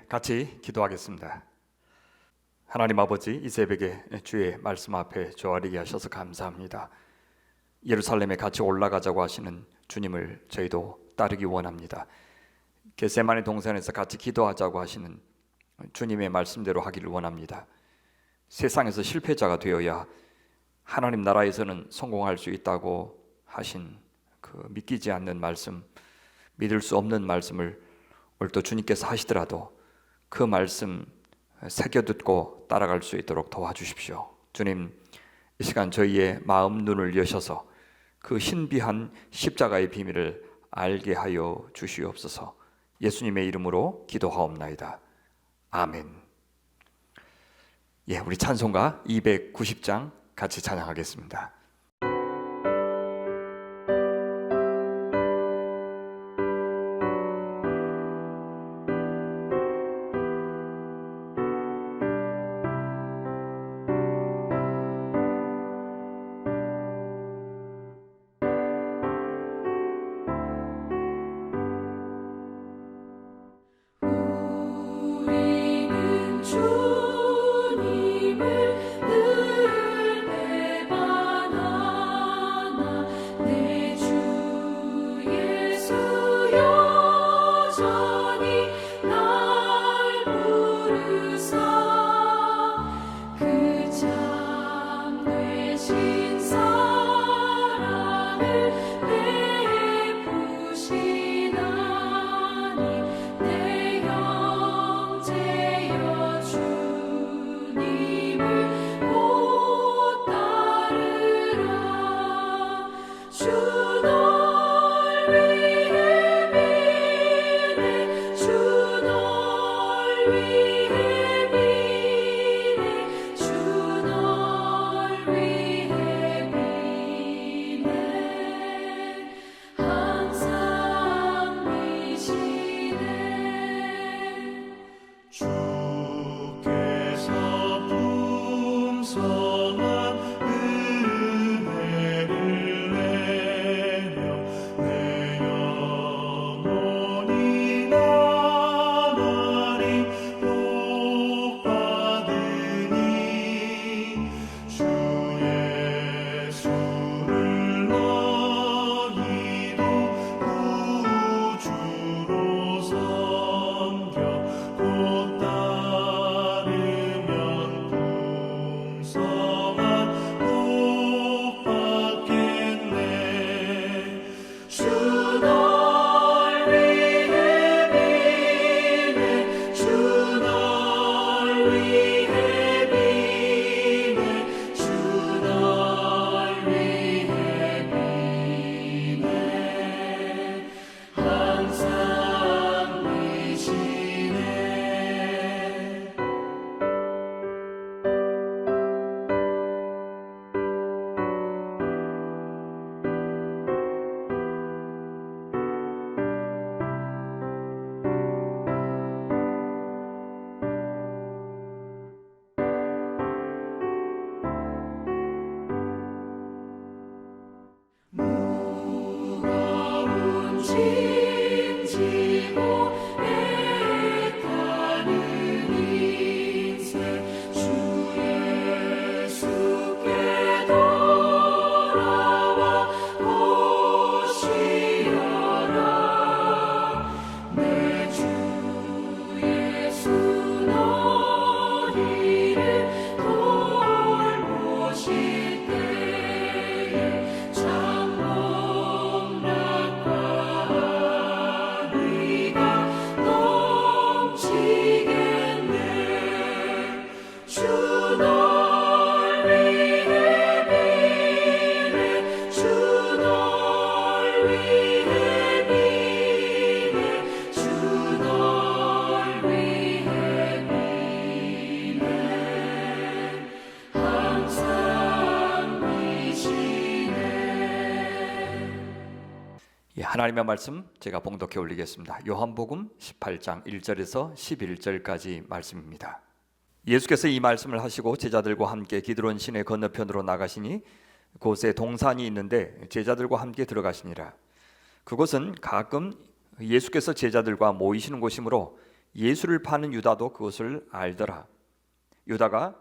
같이 기도하겠습니다. 하나님 아버지, 이 새벽에 주의 말씀 앞에 조아리게 하셔서 감사합니다. 예루살렘에 같이 올라가자고 하시는 주님을 저희도 따르기 원합니다. 겟세마네 동산에서 같이 기도하자고 하시는 주님의 말씀대로 하기를 원합니다. 세상에서 실패자가 되어야 하나님 나라에서는 성공할 수 있다고 하신 그 믿기지 않는 말씀, 믿을 수 없는 말씀을 오늘 또 주님께서 하시더라도 그 말씀 새겨듣고 따라갈 수 있도록 도와주십시오. 주님, 이 시간 저희의 마음 눈을 여셔서 그 신비한 십자가의 비밀을 알게 하여 주시옵소서. 예수님의 이름으로 기도하옵나이다. 아멘. 우리 찬송가 290장 같이 찬양하겠습니다. 하나님의 말씀 제가 봉독해 올리겠습니다. 요한복음 18장 1절에서 11절까지 말씀입니다. 예수께서 이 말씀을 하시고 제자들과 함께 기드론 시내 건너편으로 나가시니 곳에 동산이 있는데 제자들과 함께 들어가시니라. 그곳은 가끔 예수께서 제자들과 모이시는 곳이므로 예수를 파는 유다도 그것을 알더라. 유다가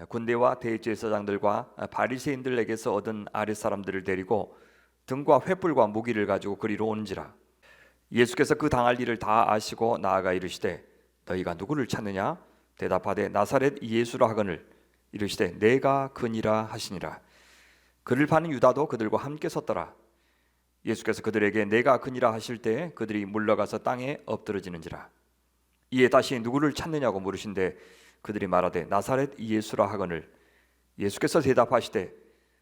군대와 대제사장들과 바리새인들에게서 얻은 아랫사람들을 데리고 등과 횃불과 무기를 가지고 그리로 오는지라. 예수께서 그 당할 일을 다 아시고 나아가 이르시되 너희가 누구를 찾느냐? 대답하되 나사렛 예수라 하거늘 이르시되 내가 그니라 하시니라. 그를 파는 유다도 그들과 함께 섰더라. 예수께서 그들에게 내가 그니라 하실 때 그들이 물러가서 땅에 엎드러지는지라. 이에 다시 누구를 찾느냐고 물으신데 그들이 말하되 나사렛 예수라 하거늘 예수께서 대답하시되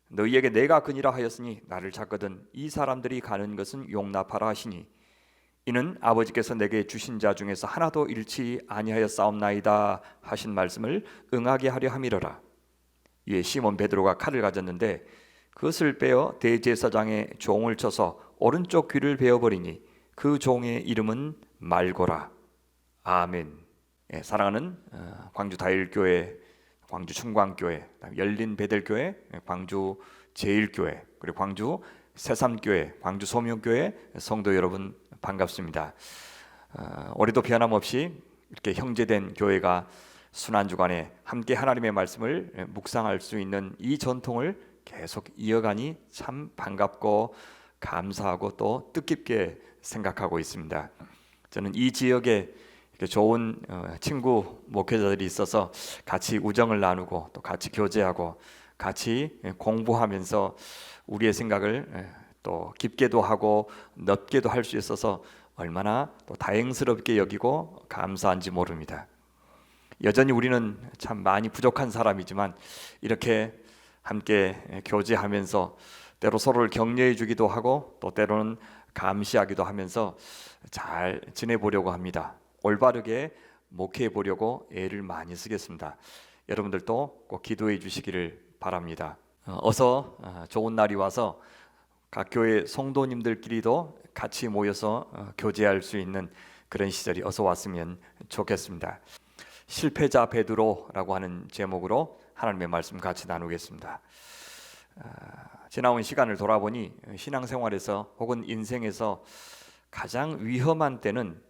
너희에게 내가 그니라 하였으니 나를 찾거든 이 사람들이 가는 것은 용납하라 하시니 이는 아버지께서 내게 주신 자 중에서 하나도 잃지 아니하였사옵나이다 하신 말씀을 응하게 하려 함이로라. 이에 시몬 베드로가 칼을 가졌는데 그것을 빼어 대제사장의 종을 쳐서 오른쪽 귀를 베어버리니 그 종의 이름은 말고라. 아멘. 사랑하는 광주 다일교회, 광주 충광교회, 열린 베델교회, 광주 제일교회, 그리고 광주 새삼교회, 광주 소명교회 성도 여러분 반갑습니다. 올해도 변함없이 이렇게 형제된 교회가 순환주간에 함께 하나님의 말씀을 묵상할 수 있는 이 전통을 계속 이어가니 참 반갑고 감사하고 또 뜻깊게 생각하고 있습니다. 저는 이 지역에 좋은 친구 목회자들이 있어서 같이 우정을 나누고 또 같이 교제하고 같이 공부하면서 우리의 생각을 또 깊게도 하고 넓게도 할 수 있어서 얼마나 또 다행스럽게 여기고 감사한지 모릅니다. 여전히 우리는 참 많이 부족한 사람이지만 이렇게 함께 교제하면서 때로 서로를 격려해 주기도 하고 또 때로는 감시하기도 하면서 잘 지내보려고 합니다. 올바르게 목회해 보려고 애를 많이 쓰겠습니다. 여러분들도 꼭 기도해 주시기를 바랍니다. 어서 좋은 날이 와서 각 교회 성도님들끼리도 같이 모여서 교제할 수 있는 그런 시절이 어서 왔으면 좋겠습니다. 실패자 베드로라고 하는 제목으로 하나님의 말씀 같이 나누겠습니다. 지나온 시간을 돌아보니 신앙생활에서 혹은 인생에서 가장 위험한 때는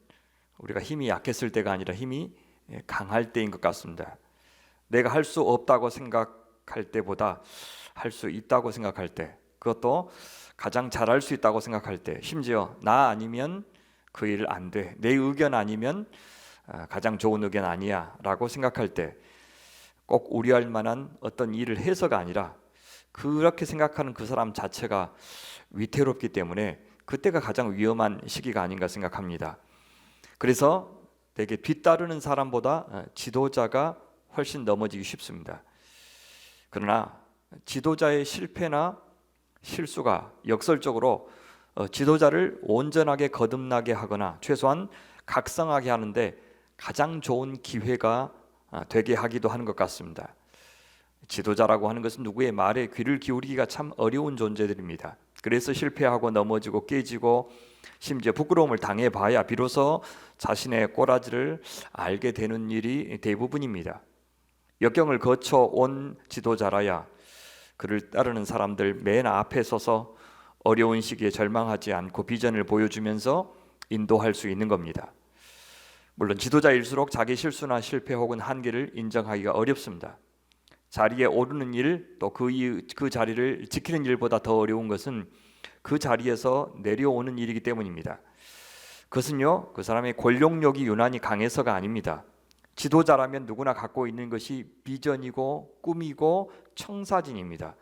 우리가 힘이 약했을 때가 아니라 힘이 강할 때인 것 같습니다. 내가 할 수 없다고 생각할 때보다 할 수 있다고 생각할 때, 그것도 가장 잘할 수 있다고 생각할 때, 심지어 나 아니면 그 일 안 돼, 내 의견 아니면 가장 좋은 의견 아니야 라고 생각할 때 꼭 우려할 만한 어떤 일을 해서가 아니라 그렇게 생각하는 그 사람 자체가 위태롭기 때문에 그때가 가장 위험한 시기가 아닌가 생각합니다. 그래서 되게 뒤따르는 사람보다 지도자가 훨씬 넘어지기 쉽습니다. 그러나 지도자의 실패나 실수가 역설적으로 지도자를 온전하게 거듭나게 하거나 최소한 각성하게 하는데 가장 좋은 기회가 되게 하기도 하는 것 같습니다. 지도자라고 하는 것은 누구의 말에 귀를 기울이기가 참 어려운 존재들입니다. 그래서 실패하고 넘어지고 깨지고 심지어 부끄러움을 당해봐야 비로소 자신의 꼬라지를 알게 되는 일이 대부분입니다. 역경을 거쳐 온 지도자라야 그를 따르는 사람들 맨 앞에 서서 어려운 시기에 절망하지 않고 비전을 보여주면서 인도할 수 있는 겁니다. 물론 지도자일수록 자기 실수나 실패 혹은 한계를 인정하기가 어렵습니다. 자리에 오르는 일, 또 그 자리를 지키는 일보다 더 어려운 것은 그 자리에서 내려오는 일이기 때문입니다. 그것은요, 그 사람의 권력력이 유난히 강해서가 아닙니다. 지도자라면 누구나 갖고 있는 것이 비전이고 꿈이고 청사진입니다.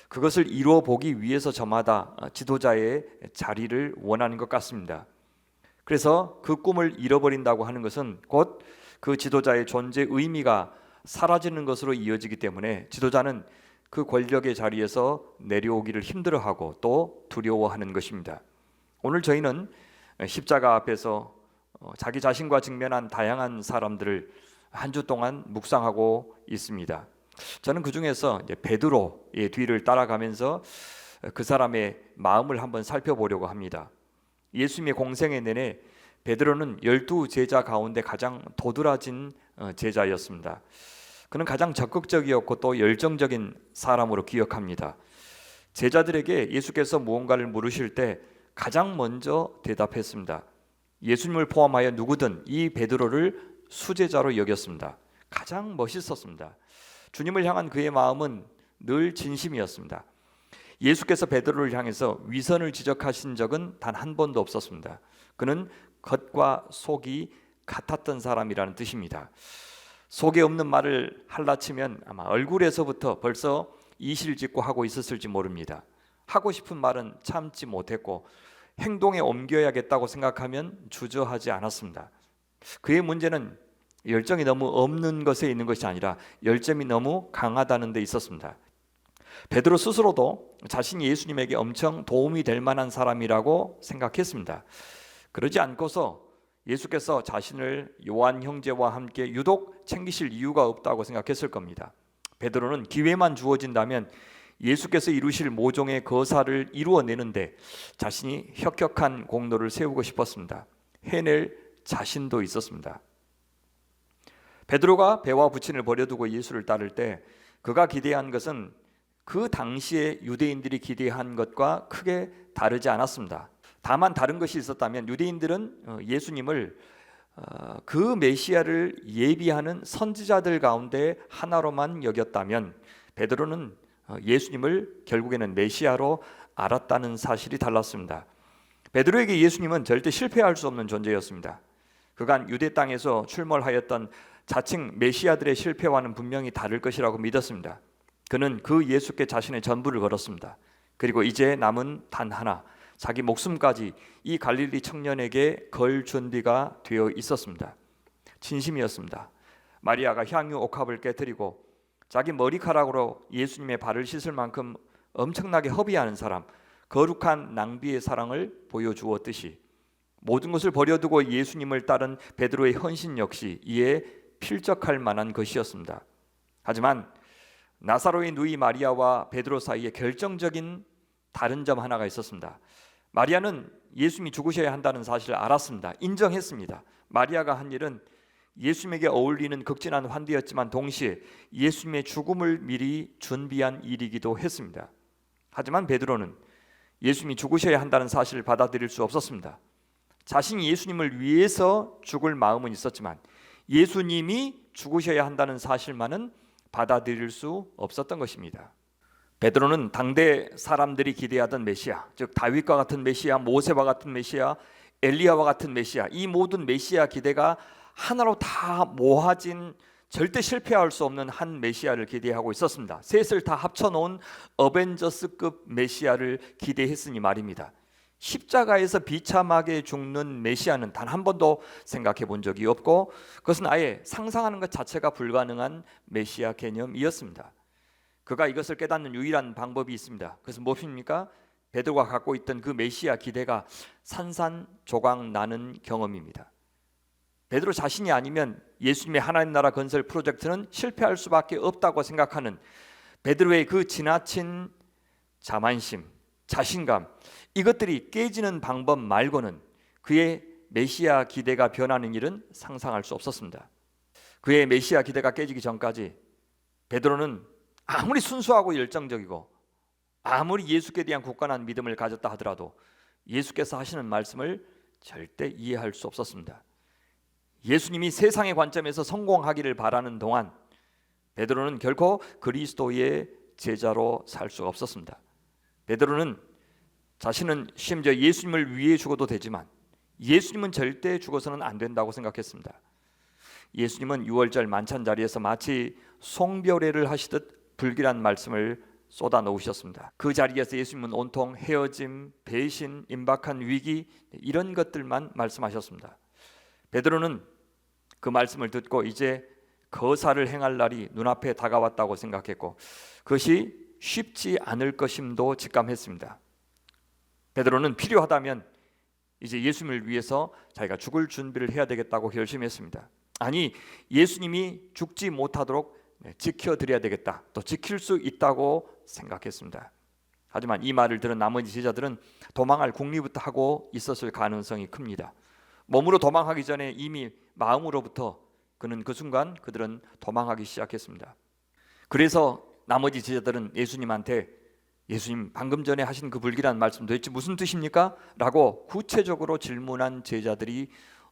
그것을 이루어 보기 위해서 저마다 지도자의 자리를 원하는 것 같습니다. 그래서 그 꿈을 잃어버린다고 하는 것은 곧 그 지도자의 존재 의미가 사라지는 것으로 이어지기 때문에 지도자는 그 권력의 자리에서 내려오기를 힘들어하고 또 두려워하는 것입니다. 오늘 저희는 십자가 앞에서 자기 자신과 직면한 다양한 사람들을 한 주 동안 묵상하고 있습니다. 저는 그 중에서 베드로의 뒤를 따라가면서 그 사람의 마음을 한번 살펴보려고 합니다. 예수님의 공생애 내내 베드로는 12제자 가운데 가장 도드라진 제자였습니다. 그는 가장 적극적이었고 또 열정적인 사람으로 기억합니다. 제자들에게 예수께서 무언가를 물으실 때 가장 먼저 대답했습니다. 예수님을 포함하여 누구든 이 베드로를 수제자로 여겼습니다. 가장 멋있었습니다. 주님을 향한 그의 마음은 늘 진심이었습니다. 예수께서 베드로를 향해서 위선을 지적하신 적은 단 한 번도 없었습니다. 그는 겉과 속이 같았던 사람이라는 뜻입니다. 속에 없는 말을 할라치면 아마 얼굴에서부터 벌써 이실직고 하고 있었을지 모릅니다. 하고 싶은 말은 참지 못했고 행동에 옮겨야겠다고 생각하면 주저하지 않았습니다. 그의 문제는 열정이 너무 없는 것에 있는 것이 아니라 열정이 너무 강하다는 데 있었습니다. 베드로 스스로도 자신이 예수님에게 엄청 도움이 될 만한 사람이라고 생각했습니다. 그러지 않고서 예수께서 자신을 요한 형제와 함께 유독 챙기실 이유가 없다고 생각했을 겁니다. 베드로는 기회만 주어진다면 예수께서 이루실 모종의 거사를 이루어내는데 자신이 혁혁한 공로를 세우고 싶었습니다. 해낼 자신도 있었습니다. 베드로가 배와 부친을 버려두고 예수를 따를 때 그가 기대한 것은 그 당시에 유대인들이 기대한 것과 크게 다르지 않았습니다. 다만 다른 것이 있었다면 유대인들은 예수님을 그 메시아를 예비하는 선지자들 가운데 하나로만 여겼다면 베드로는 예수님을 결국에는 메시아로 알았다는 사실이 달랐습니다. 베드로에게 예수님은 절대 실패할 수 없는 존재였습니다. 그간 유대 땅에서 출몰하였던 자칭 메시아들의 실패와는 분명히 다를 것이라고 믿었습니다. 그는 그 예수께 자신의 전부를 걸었습니다. 그리고 이제 남은 단 하나, 자기 목숨까지 이 갈릴리 청년에게 걸 준비가 되어 있었습니다. 진심이었습니다. 마리아가 향유 옥합을 깨뜨리고 자기 머리카락으로 예수님의 발을 씻을 만큼 엄청나게 허비하는 사람, 거룩한 낭비의 사랑을 보여주었듯이 모든 것을 버려두고 예수님을 따른 베드로의 헌신 역시 이에 필적할 만한 것이었습니다. 하지만 나사로의 누이 마리아와 베드로 사이에 결정적인 다른 점 하나가 있었습니다. 마리아는 예수님이 죽으셔야 한다는 사실을 알았습니다. 인정했습니다. 마리아가 한 일은 예수님에게 어울리는 극진한 환대였지만 동시에 예수님의 죽음을 미리 준비한 일이기도 했습니다. 하지만 베드로는 예수님이 죽으셔야 한다는 사실을 받아들일 수 없었습니다. 자신이 예수님을 위해서 죽을 마음은 있었지만 예수님이 죽으셔야 한다는 사실만은 받아들일 수 없었던 것입니다. 베드로는 당대 사람들이 기대하던 메시아, 즉 다윗과 같은 메시아, 모세와 같은 메시아, 엘리야와 같은 메시아, 이 모든 메시아 기대가 하나로 다 모아진 절대 실패할 수 없는 한 메시아를 기대하고 있었습니다. 셋을 다 합쳐놓은 어벤져스급 메시아를 기대했으니 말입니다. 십자가에서 비참하게 죽는 메시아는 단 한 번도 생각해 본 적이 없고 그것은 아예 상상하는 것 자체가 불가능한 메시아 개념이었습니다. 그가 이것을 깨닫는 유일한 방법이 있습니다. 그것은 무엇입니까? 베드로가 갖고 있던 그 메시아 기대가 산산조각 나는 경험입니다. 베드로 자신이 아니면 예수님의 하나님 나라 건설 프로젝트는 실패할 수밖에 없다고 생각하는 베드로의 그 지나친 자만심, 자신감, 이것들이 깨지는 방법 말고는 그의 메시아 기대가 변하는 일은 상상할 수 없었습니다. 그의 메시아 기대가 깨지기 전까지 베드로는 아무리 순수하고 열정적이고 아무리 예수께 대한 굳건한 믿음을 가졌다 하더라도 예수께서 하시는 말씀을 절대 이해할 수 없었습니다. 예수님이 세상의 관점에서 성공하기를 바라는 동안 베드로는 결코 그리스도의 제자로 살 수가 없었습니다. 베드로는 자신은 심지어 예수님을 위해 죽어도 되지만 예수님은 절대 죽어서는 안 된다고 생각했습니다. 예수님은 유월절 만찬 자리에서 마치 송별회를 하시듯 불길한 말씀을 쏟아 놓으셨습니다. 그 자리에서 예수님은 온통 헤어짐, 배신, 임박한 위기 이런 것들만 말씀하셨습니다. 베드로는 그 말씀을 듣고 이제 거사를 행할 날이 눈앞에 다가왔다고 생각했고 그것이 쉽지 않을 것임도 직감했습니다. 베드로는 필요하다면 이제 예수님을 위해서 자기가 죽을 준비를 해야 되겠다고 결심했습니다. 아니, 예수님이 죽지 못하도록 지켜드려야 되겠다, 또 지킬 수 있다고 생각했습니다. 하지만 이 말을 들은 나머지 제자들은 도망할 궁리부터 하고 있었을 가능성이 큽니다. 몸으로 도망하기 전에 이미 마음으로부터 그는 그 순간 그들은 도망하기 시작했습니다. 그래서 나머지 제자들은 예수님한테 예수님 방금 전에 하신 그 불길한 말씀 도대체 무슨 뜻입니까? 라고 구체적으로 질문한 제자들이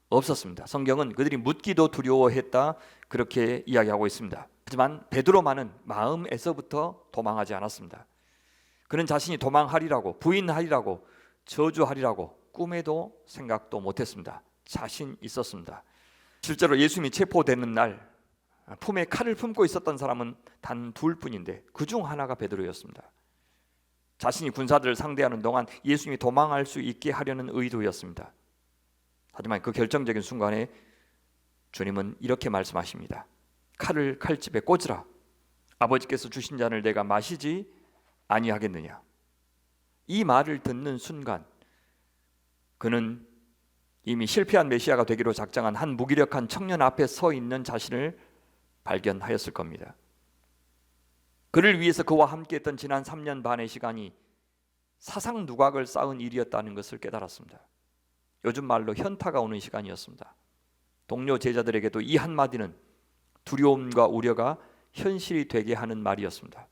없었습니다. 성경은 그들이 묻기도 두려워했다 그렇게 이야기하고 있습니다. 하지만 베드로만은 마음에서부터 도망하지 않았습니다. 그는 자신이 도망하리라고, 부인하리라고, 저주하리라고 꿈에도 생각도 못했습니다. 자신 있었습니다. 실제로 예수님이 체포되는 날 품에 칼을 품고 있었던 사람은 단 둘뿐인데 그중 하나가 베드로였습니다. 자신이 군사들을 상대하는 동안 예수님이 도망할 수 있게 하려는 의도였습니다. 하지만 그 결정적인 순간에 주님은 이렇게 말씀하십니다. 칼을 칼집에 꽂으라. 아버지께서 주신 잔을 내가 마시지 아니하겠느냐. 이 말을 듣는 순간 그는 이미 실패한 메시아가 되기로 작정한 한 무기력한 청년 앞에 서 있는 자신을 발견하였을 겁니다. 그를 위해서 그와 함께했던 지난 3년 반의 시간이 사상 누각을 쌓은 일이었다는 것을 깨달았습니다. 요즘 말로 현타가 오는 시간이었습니다. 동료 제자들에게도 이 한마디는 두려움과 우려가 현실이 되게 하는 말이었습니다.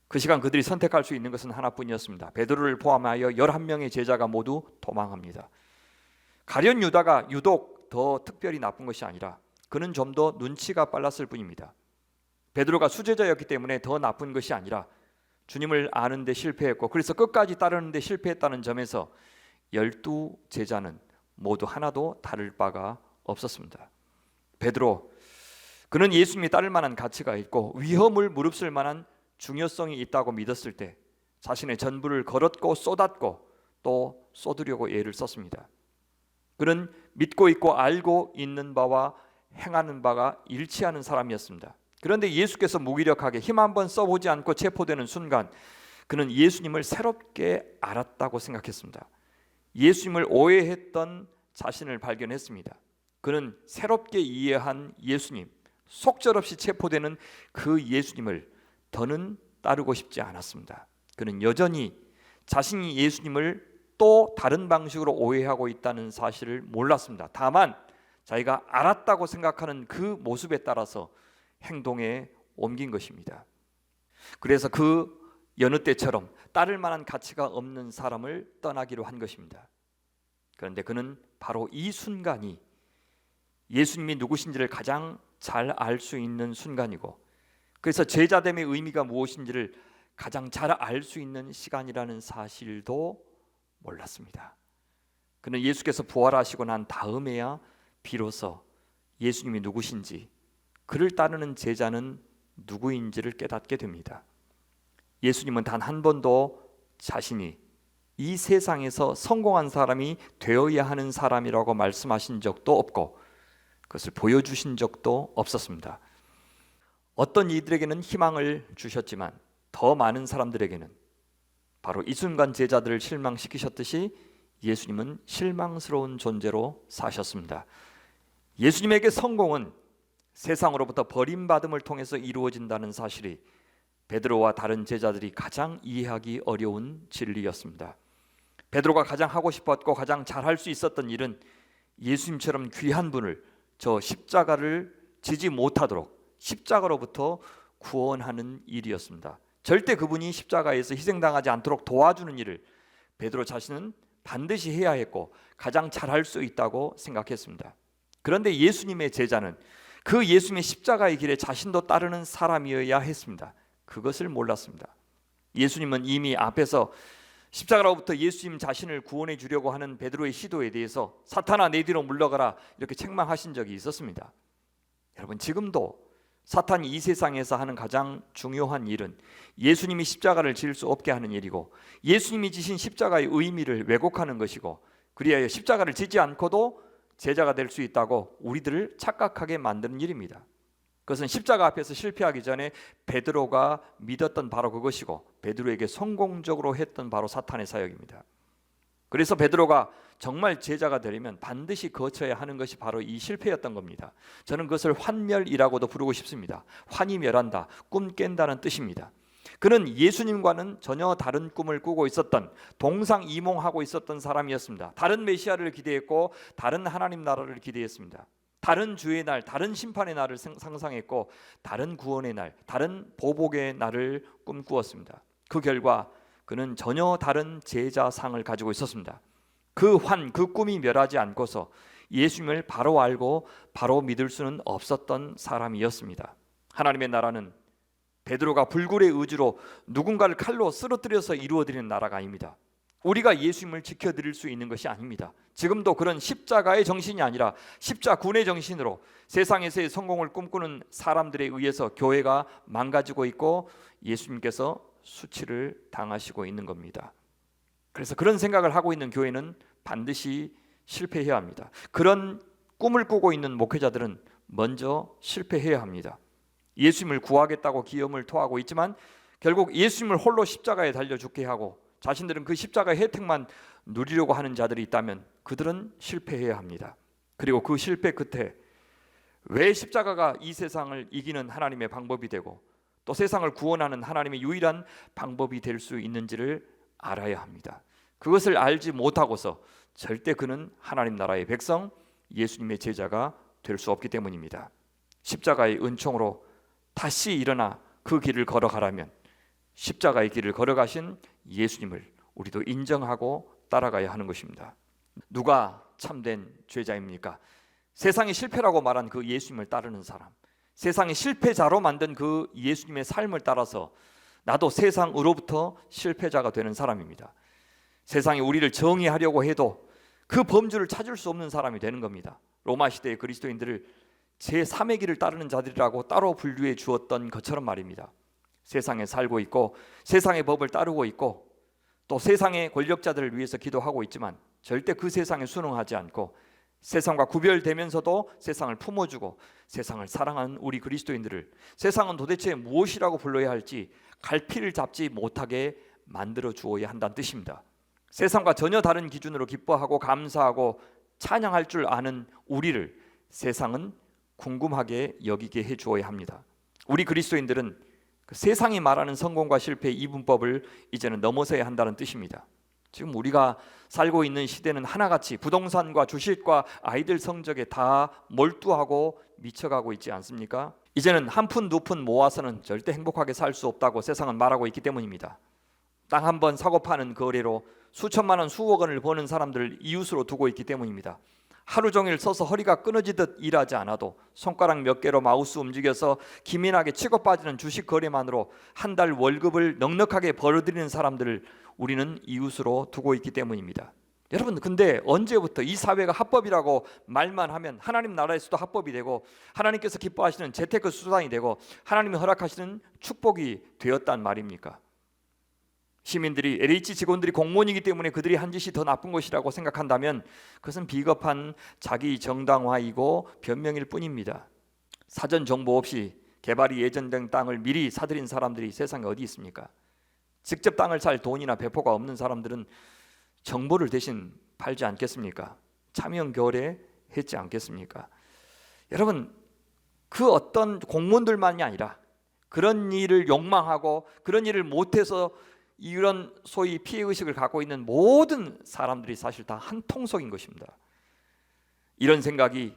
그 시간 그들이 선택할 수 있는 것은 하나뿐이었습니다. 베드로를 포함하여 11명의 제자가 모두 도망합니다. 가룟 유다가 유독 더 특별히 나쁜 것이 아니라 그는 좀 더 눈치가 빨랐을 뿐입니다. 베드로가 수제자였기 때문에 더 나쁜 것이 아니라 주님을 아는데 실패했고 그래서 끝까지 따르는데 실패했다는 점에서 12제자는 모두 하나도 다를 바가 없었습니다. 베드로, 그는 예수님이 따를 만한 가치가 있고 위험을 무릅쓸 만한 중요성이 있다고 믿었을 때 자신의 전부를 걸었고 쏟았고 또 쏟으려고 애를 썼습니다. 그는 믿고 있고 알고 있는 바와 행하는 바가 일치하는 사람이었습니다. 그런데 예수께서 무기력하게 힘 한번 써보지 않고 체포되는 순간 그는 예수님을 새롭게 알았다고 생각했습니다. 예수님을 오해했던 자신을 발견했습니다. 그는 새롭게 이해한 예수님, 속절없이 체포되는 그 예수님을 더는 따르고 싶지 않았습니다. 그는 여전히 자신이 예수님을 또 다른 방식으로 오해하고 있다는 사실을 몰랐습니다. 다만 자기가 알았다고 생각하는 그 모습에 따라서 행동에 옮긴 것입니다. 그래서 그 여느 때처럼 따를 만한 가치가 없는 사람을 떠나기로 한 것입니다. 그런데 그는 바로 이 순간이 예수님이 누구신지를 가장 잘 알 수 있는 순간이고 그래서 제자됨의 의미가 무엇인지를 가장 잘 알 수 있는 시간이라는 사실도 몰랐습니다. 그는 예수께서 부활하시고 난 다음에야 비로소 예수님이 누구신지 그를 따르는 제자는 누구인지를 깨닫게 됩니다. 예수님은 단 한 번도 자신이 이 세상에서 성공한 사람이 되어야 하는 사람이라고 말씀하신 적도 없고 그것을 보여주신 적도 없었습니다. 어떤 이들에게는 희망을 주셨지만 더 많은 사람들에게는 바로 이 순간 제자들을 실망시키셨듯이 예수님은 실망스러운 존재로 사셨습니다. 예수님에게 성공은 세상으로부터 버림받음을 통해서 이루어진다는 사실이 베드로와 다른 제자들이 가장 이해하기 어려운 진리였습니다. 베드로가 가장 하고 싶었고 가장 잘할 수 있었던 일은 예수님처럼 귀한 분을 저 십자가를 지지 못하도록 십자가로부터 구원하는 일이었습니다. 절대 그분이 십자가에서 희생당하지 않도록 도와주는 일을 베드로 자신은 반드시 해야 했고 가장 잘할 수 있다고 생각했습니다. 그런데 예수님의 제자는 그 예수님의 십자가의 길에 자신도 따르는 사람이어야 했습니다. 그것을 몰랐습니다. 예수님은 이미 앞에서 십자가로부터 예수님 자신을 구원해 주려고 하는 베드로의 시도에 대해서 사탄아 내 뒤로 물러가라 이렇게 책망하신 적이 있었습니다. 여러분 지금도 사탄이 이 세상에서 하는 가장 중요한 일은 예수님이 십자가를 질 수 없게 하는 일이고 예수님이 지신 십자가의 의미를 왜곡하는 것이고 그리하여 십자가를 지지 않고도 제자가 될 수 있다고 우리들을 착각하게 만드는 일입니다. 그것은 십자가 앞에서 실패하기 전에 베드로가 믿었던 바로 그것이고 베드로에게 성공적으로 했던 바로 사탄의 사역입니다. 그래서 베드로가 정말 제자가 되려면 반드시 거쳐야 하는 것이 바로 이 실패였던 겁니다. 저는 그것을 환멸이라고도 부르고 싶습니다. 환히 멸한다, 꿈 깬다는 뜻입니다. 그는 예수님과는 전혀 다른 꿈을 꾸고 있었던 동상이몽하고 있었던 사람이었습니다. 다른 메시아를 기대했고 다른 하나님 나라를 기대했습니다. 다른 주의 날, 다른 심판의 날을 상상했고 다른 구원의 날, 다른 보복의 날을 꿈꾸었습니다. 그 결과 그는 전혀 다른 제자상을 가지고 있었습니다. 그 꿈이 멸하지 않고서 예수님을 바로 알고 바로 믿을 수는 없었던 사람이었습니다. 하나님의 나라는 베드로가 불굴의 의지로 누군가를 칼로 쓰러뜨려서 이루어지는 나라가 아닙니다. 우리가 예수님을 지켜드릴 수 있는 것이 아닙니다. 지금도 그런 십자가의 정신이 아니라 십자군의 정신으로 세상에서의 성공을 꿈꾸는 사람들에 의해서 교회가 망가지고 있고 예수님께서 수치를 당하시고 있는 겁니다. 그래서 그런 생각을 하고 있는 교회는 반드시 실패해야 합니다. 그런 꿈을 꾸고 있는 목회자들은 먼저 실패해야 합니다. 예수님을 구하겠다고 기염을 토하고 있지만 결국 예수님을 홀로 십자가에 달려 죽게 하고 자신들은 그 십자가의 혜택만 누리려고 하는 자들이 있다면 그들은 실패해야 합니다. 그리고 그 실패 끝에 왜 십자가가 이 세상을 이기는 하나님의 방법이 되고 또 세상을 구원하는 하나님의 유일한 방법이 될 수 있는지를 알아야 합니다. 그것을 알지 못하고서 절대 그는 하나님 나라의 백성, 예수님의 제자가 될 수 없기 때문입니다. 십자가의 은총으로 다시 일어나 그 길을 걸어가라면 십자가의 길을 걸어가신 예수님을 우리도 인정하고 따라가야 하는 것입니다. 누가 참된 죄자입니까? 세상이 실패라고 말한 그 예수님을 따르는 사람, 세상이 실패자로 만든 그 예수님의 삶을 따라서 나도 세상으로부터 실패자가 되는 사람입니다. 세상이 우리를 정의하려고 해도 그 범주를 찾을 수 없는 사람이 되는 겁니다. 로마 시대의 그리스도인들을 제3의 길을 따르는 자들이라고 따로 분류해 주었던 것처럼 말입니다. 세상에 살고 있고 세상의 법을 따르고 있고 또 세상의 권력자들을 위해서 기도하고 있지만 절대 그 세상에 순응하지 않고 세상과 구별되면서도 세상을 품어주고 세상을 사랑하는 우리 그리스도인들을 세상은 도대체 무엇이라고 불러야 할지 갈피를 잡지 못하게 만들어 주어야 한다는 뜻입니다. 세상과 전혀 다른 기준으로 기뻐하고 감사하고 찬양할 줄 아는 우리를 세상은 궁금하게 여기게 해주어야 합니다. 우리 그리스도인들은 그 세상이 말하는 성공과 실패의 이분법을 이제는 넘어서야 한다는 뜻입니다. 지금 우리가 살고 있는 시대는 하나같이 부동산과 주식과 아이들 성적에 다 몰두하고 미쳐가고 있지 않습니까? 이제는 한 푼 두 푼 모아서는 절대 행복하게 살 수 없다고 세상은 말하고 있기 때문입니다. 땅 한 번 사고 파는 거래로 수천만 원 수억 원을 버는 사람들을 이웃으로 두고 있기 때문입니다. 하루 종일 서서 허리가 끊어지듯 일하지 않아도 손가락 몇 개로 마우스 움직여서 기민하게 치고 빠지는 주식 거래만으로 한 달 월급을 넉넉하게 벌어들이는 사람들을 우리는 이웃으로 두고 있기 때문입니다. 여러분, 근데 언제부터 이 사회가 합법이라고 말만 하면 하나님 나라에서도 합법이 되고 하나님께서 기뻐하시는 재테크 수단이 되고 하나님이 허락하시는 축복이 되었단 말입니까? 시민들이 LH 직원들이 공무원이기 때문에 그들이 한 짓이 더 나쁜 것이라고 생각한다면 그것은 비겁한 자기 정당화이고 변명일 뿐입니다. 사전 정보 없이 개발이 예정된 땅을 미리 사들인 사람들이 세상에 어디 있습니까? 직접 땅을 살 돈이나 배포가 없는 사람들은 정보를 대신 팔지 않겠습니까? 차명 결례했지 않겠습니까? 여러분, 그 어떤 공무원들만이 아니라 그런 일을 욕망하고 그런 일을 못해서 이런 소위 피해의식을 갖고 있는 모든 사람들이 사실 다 한 통속인 것입니다. 이런 생각이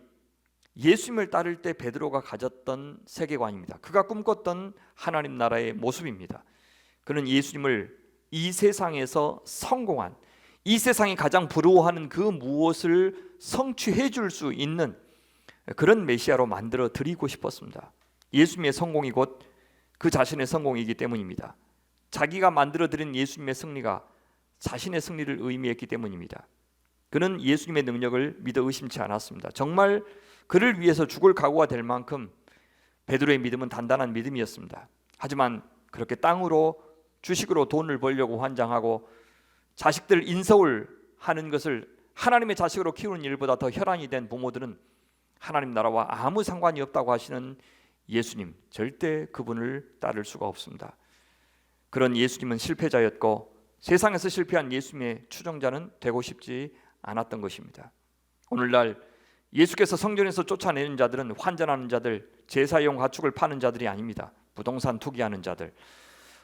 예수님을 따를 때 베드로가 가졌던 세계관입니다. 그가 꿈꿨던 하나님 나라의 모습입니다. 그는 예수님을 이 세상에서 성공한, 이 세상이 가장 부러워하는 그 무엇을 성취해 줄 수 있는 그런 메시아로 만들어 드리고 싶었습니다. 예수님의 성공이 곧 그 자신의 성공이기 때문입니다. 자기가 만들어드린 예수님의 승리가 자신의 승리를 의미했기 때문입니다. 그는 예수님의 능력을 믿어 의심치 않았습니다. 정말 그를 위해서 죽을 각오가 될 만큼 베드로의 믿음은 단단한 믿음이었습니다. 하지만 그렇게 땅으로 주식으로 돈을 벌려고 환장하고 자식들 인서울 하는 것을 하나님의 자식으로 키우는 일보다 더 혈안이 된 부모들은 하나님 나라와 아무 상관이 없다고 하시는 예수님, 절대 그분을 따를 수가 없습니다. 그런 예수님은 실패자였고 세상에서 실패한 예수님의 추종자는 되고 싶지 않았던 것입니다. 오늘날 예수께서 성전에서 쫓아내는 자들은 환전하는 자들, 제사용 가축을 파는 자들이 아닙니다. 부동산 투기하는 자들,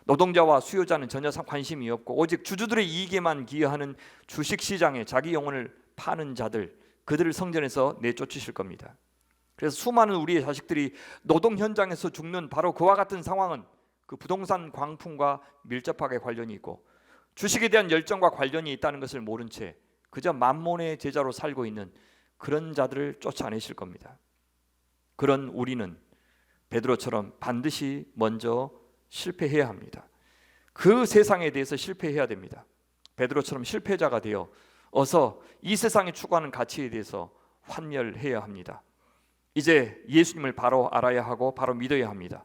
노동자와 수요자는 전혀 관심이 없고 오직 주주들의 이익에만 기여하는 주식시장에 자기 영혼을 파는 자들, 그들을 성전에서 내쫓으실 겁니다. 그래서 수많은 우리의 자식들이 노동 현장에서 죽는 바로 그와 같은 상황은 그 부동산 광풍과 밀접하게 관련이 있고 주식에 대한 열정과 관련이 있다는 것을 모른 채 그저 만몬의 제자로 살고 있는 그런 자들을 쫓아내실 겁니다. 그런 우리는 베드로처럼 반드시 먼저 실패해야 합니다. 그 세상에 대해서 실패해야 됩니다. 베드로처럼 실패자가 되어 어서 이 세상이 추구하는 가치에 대해서 환멸해야 합니다. 이제 예수님을 바로 알아야 하고 바로 믿어야 합니다.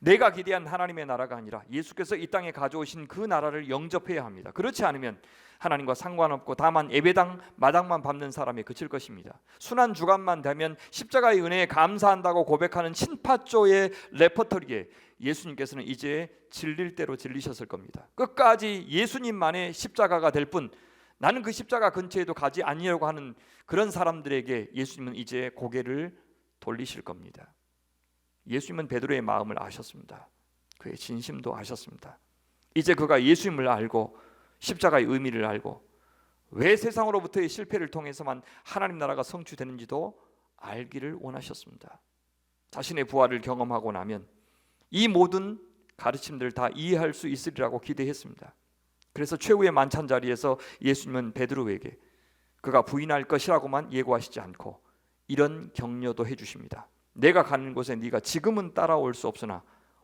내가 기대한 하나님의 나라가 아니라 예수께서 이 땅에 가져오신 그 나라를 영접해야 합니다. 그렇지 않으면 하나님과 상관없고 다만 예배당 마당만 밟는 사람에 그칠 것입니다. 순환 주간만 되면 십자가의 은혜에 감사한다고 고백하는 친파조의 레퍼토리에 예수님께서는 이제 질릴 대로 질리셨을 겁니다. 끝까지 예수님만의 십자가가 될 뿐 나는 그 십자가 근처에도 가지 아니려고 하는 그런 사람들에게 예수님은 이제 고개를 돌리실 겁니다. 예수님은 베드로의 마음을 아셨습니다. 그의 진심도 아셨습니다. 이제 그가 예수님을 알고 십자가의 의미를 알고 왜 세상으로부터의 실패를 통해서만 하나님 나라가 성취되는지도 알기를 원하셨습니다. 자신의 부활을 경험하고 나면 이 모든 가르침들을 다 이해할 수 있으리라고 기대했습니다. 그래서 최후의 만찬 자리에서 예수님은 베드로에게 그가 부인할 것이라고만 예고하시지 않고 이런 격려도 해주십니다. 내가 가는 곳에 네가 지금은 따라올 수 없으나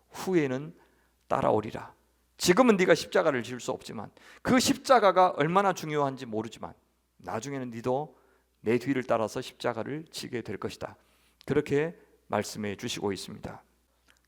후에는 따라오리라. 지금은 네가 십자가를 질 수 없지만 그 십자가가 얼마나 중요한지 모르지만 나중에는 네도 내 뒤를 따라서 십자가를 지게 될 것이다. 그렇게 말씀해 주시고 있습니다.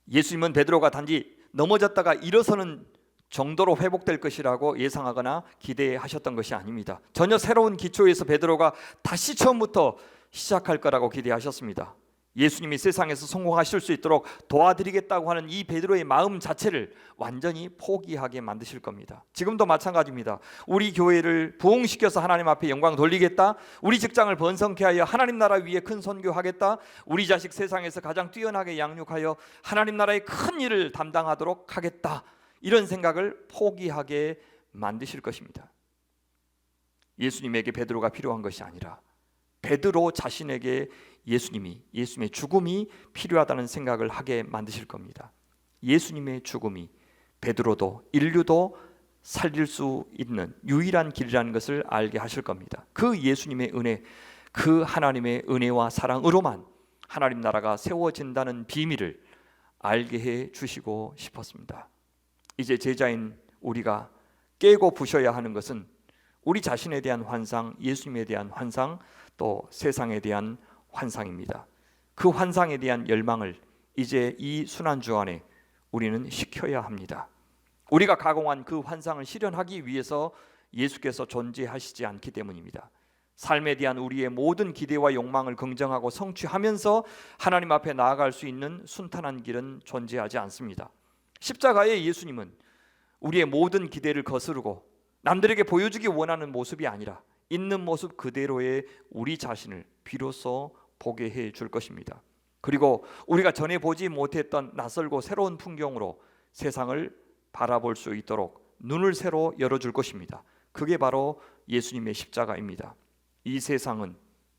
예수님은 베드로가 단지 넘어졌다가 일어서는 정도로 회복될 것이라고 예상하거나 기대하셨던 것이 아닙니다. 전혀 새로운 기초에서 베드로가 다시 처음부터 시작할 거라고 기대하셨습니다. 예수님이 세상에서 성공하실 수 있도록 도와드리겠다고 하는 이 베드로의 마음 자체를 완전히 포기하게 만드실 겁니다. 지금도 마찬가지입니다. 우리 교회를 부흥시켜서 하나님 앞에 영광 돌리겠다. 우리 직장을 번성케 하여 하나님 나라 위에 큰 선교하겠다. 우리 자식 세상에서 가장 뛰어나게 양육하여 하나님 나라의 큰 일을 담당하도록 하겠다. 이런 생각을 포기하게 만드실 것입니다. 예수님에게 베드로가 필요한 것이 아니라 베드로 자신에게 예수님의 죽음이 필요하다는 생각을 하게 만드실 겁니다. 예수님의 죽음이 베드로도 인류도 살릴 수 있는 유일한 길이라는 것을 알게 하실 겁니다. 그 예수님의 은혜, 그 하나님의 은혜와 사랑으로만 하나님 나라가 세워진다는 비밀을 알게 해 주시고 싶었습니다. 이제 제자인 우리가 깨고 부셔야 하는 것은 우리 자신에 대한 환상, 예수님에 대한 환상, 또 세상에 대한 환상입니다. 그 환상에 대한 열망을 이제 이 순환주안에 우리는 식혀야 합니다. 우리가 가공한 그 환상을 실현하기 위해서 예수께서 존재하시지 않기 때문입니다. 삶에 대한 우리의 모든 기대와 욕망을 긍정하고 성취하면서 하나님 앞에 나아갈 수 있는 순탄한 길은 존재하지 않습니다. 십자가의 예수님은 우리의 모든 기대를 거스르고 남들에게 보여주기 원하는 모습이 아니라 있는 모습 그대로의 우리 자신을 비로소 보게 해 줄 것입니다. 그리고 우리가 전에 보지 못했던 낯설고 새로운 풍경으로 세상을 바라볼 수 있도록 눈을 새로 열어줄 것입니다. 그게 바로 예수님의 십자가입니다. 이 세상은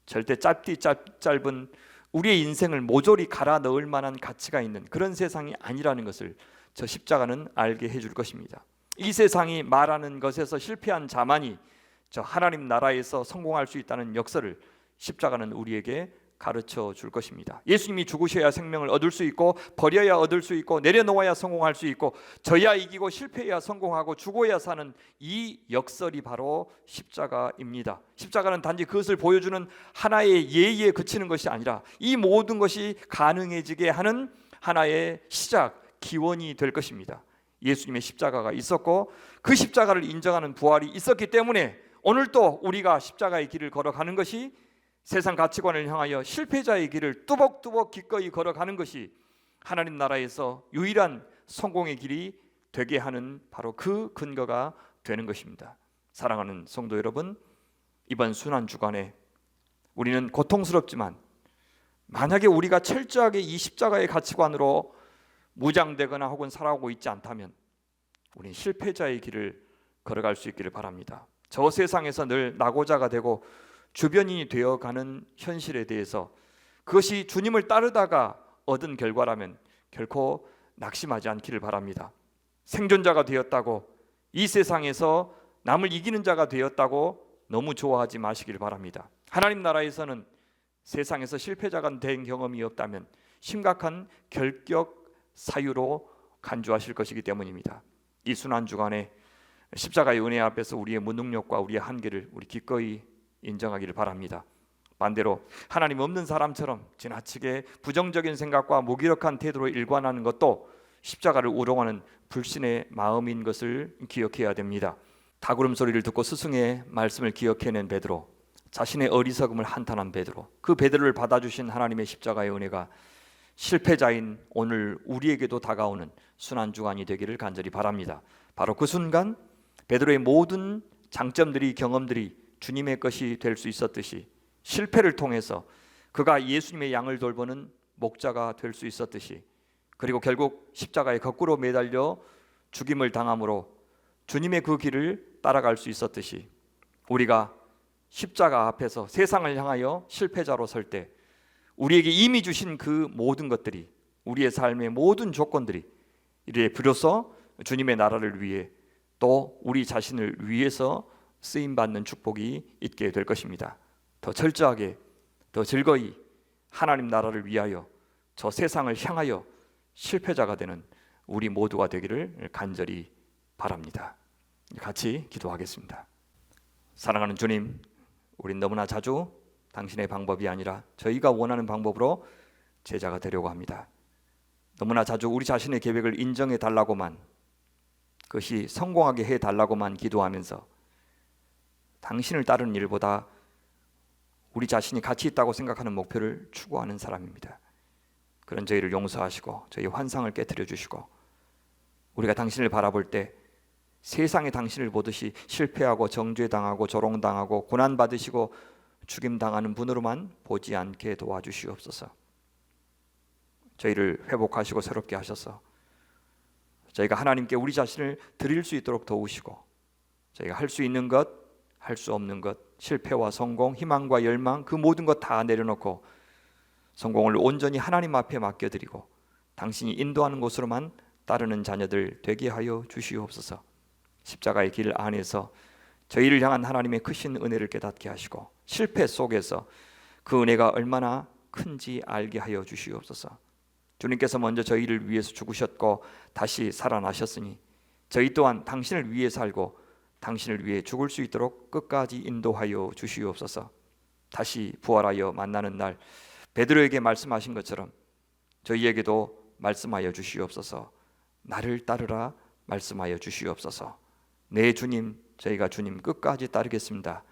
절대 짧은 우리의 인생을 모조리 갈아 넣을 만한 가치가 있는 그런 세상이 아니라는 것을 저 십자가는 알게 해줄 것입니다. 이 세상이 말하는 것에서 실패한 자만이 저 하나님 나라에서 성공할 수 있다는 역사를 십자가는 우리에게 가르쳐 줄 것입니다. 예수님이 죽으셔야 생명을 얻을 수 있고 버려야 얻을 수 있고 내려놓아야 성공할 수 있고 져야 이기고 실패해야 성공하고 죽어야 사는 이 역설이 바로 십자가입니다. 십자가는 단지 그것을 보여주는 하나의 예의에 그치는 것이 아니라 이 모든 것이 가능해지게 하는 하나의 시작, 기원이 될 것입니다. 예수님의 십자가가 있었고 그 십자가를 인정하는 부활이 있었기 때문에 오늘 또 우리가 십자가의 길을 걸어가는 것이 세상 가치관을 향하여 실패자의 길을 뚜벅뚜벅 기꺼이 걸어가는 것이 하나님 나라에서 유일한 성공의 길이 되게 하는 바로 그 근거가 되는 것입니다. 사랑하는 성도 여러분, 이번 순환주간에 우리는 고통스럽지만 만약에 우리가 철저하게 이 십자가의 가치관으로 무장되거나 혹은 살아오고 있지 않다면 우리는 실패자의 길을 걸어갈 수 있기를 바랍니다. 저 세상에서 늘 낙오자가 되고 주변인이 되어가는 현실에 대해서 그것이 주님을 따르다가 얻은 결과라면 결코 낙심하지 않기를 바랍니다. 생존자가 되었다고, 이 세상에서 남을 이기는 자가 되었다고 너무 좋아하지 마시길 바랍니다. 하나님 나라에서는 세상에서 실패자가 된 경험이 없다면 심각한 결격 사유로 간주하실 것이기 때문입니다. 이 순환 주간에 십자가의 은혜 앞에서 우리의 무능력과 우리의 한계를 우리 기꺼이 인정하기를 바랍니다. 반대로 하나님 없는 사람처럼 지나치게 부정적인 생각과 무기력한 태도로 일관하는 것도 십자가를 우롱하는 불신의 마음인 것을 기억해야 됩니다. 닭울음 소리를 듣고 스승의 말씀을 기억해낸 베드로, 자신의 어리석음을 한탄한 베드로, 그 베드로를 받아주신 하나님의 십자가의 은혜가 실패자인 오늘 우리에게도 다가오는 순환주간이 되기를 간절히 바랍니다. 바로 그 순간 베드로의 모든 장점들이, 경험들이 주님의 것이 될 수 있었듯이, 실패를 통해서 그가 예수님의 양을 돌보는 목자가 될 수 있었듯이, 그리고 결국 십자가에 거꾸로 매달려 죽임을 당함으로 주님의 그 길을 따라갈 수 있었듯이, 우리가 십자가 앞에서 세상을 향하여 실패자로 설 때 우리에게 이미 주신 그 모든 것들이, 우리의 삶의 모든 조건들이 이래 비로소 주님의 나라를 위해 또 우리 자신을 위해서 쓰임받는 축복이 있게 될 것입니다. 더 철저하게, 더 즐거이 하나님 나라를 위하여 저 세상을 향하여 실패자가 되는 우리 모두가 되기를 간절히 바랍니다. 같이 기도하겠습니다. 사랑하는 주님, 우린 너무나 자주 당신의 방법이 아니라 저희가 원하는 방법으로 제자가 되려고 합니다. 너무나 자주 우리 자신의 계획을 인정해 달라고만, 그것이 성공하게 해 달라고만 기도하면서 당신을 따르는 일보다 우리 자신이 가치 있다고 생각하는 목표를 추구하는 사람입니다. 그런 저희를 용서하시고 저희 환상을 깨트려 주시고, 우리가 당신을 바라볼 때 세상에 당신을 보듯이 실패하고 정죄당하고 조롱당하고 고난받으시고 죽임당하는 분으로만 보지 않게 도와주시옵소서. 저희를 회복하시고 새롭게 하셔서 저희가 하나님께 우리 자신을 드릴 수 있도록 도우시고, 저희가 할 수 있는 것, 할 수 없는 것, 실패와 성공, 희망과 열망, 그 모든 것 다 내려놓고 성공을 온전히 하나님 앞에 맡겨드리고 당신이 인도하는 곳으로만 따르는 자녀들 되게 하여 주시옵소서. 십자가의 길 안에서 저희를 향한 하나님의 크신 은혜를 깨닫게 하시고, 실패 속에서 그 은혜가 얼마나 큰지 알게 하여 주시옵소서. 주님께서 먼저 저희를 위해서 죽으셨고 다시 살아나셨으니 저희 또한 당신을 위해 살고 당신을 위해 죽을 수 있도록 끝까지 인도하여 주시옵소서. 다시 부활하여 만나는 날 베드로에게 말씀하신 것처럼 저희에게도 말씀하여 주시옵소서. 나를 따르라 말씀하여 주시옵소서. 네 주님, 저희가 주님 끝까지 따르겠습니다.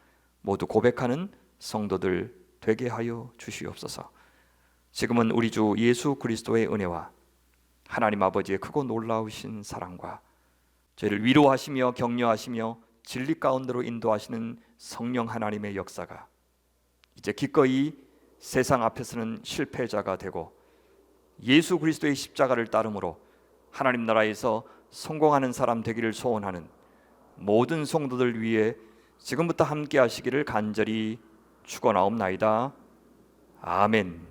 모두 고백하는 성도들 되게 하여 주시옵소서. 지금은 우리 주 예수 그리스도의 은혜와 하나님 아버지의 크고 놀라우신 사랑과 저희를 위로하시며 격려하시며 진리 가운데로 인도하시는 성령 하나님의 역사가 이제 기꺼이 세상 앞에서는 실패자가 되고 예수 그리스도의 십자가를 따름으로 하나님 나라에서 성공하는 사람 되기를 소원하는 모든 성도들 위해 지금부터 함께 하시기를 간절히 축원하옵나이다. 아멘.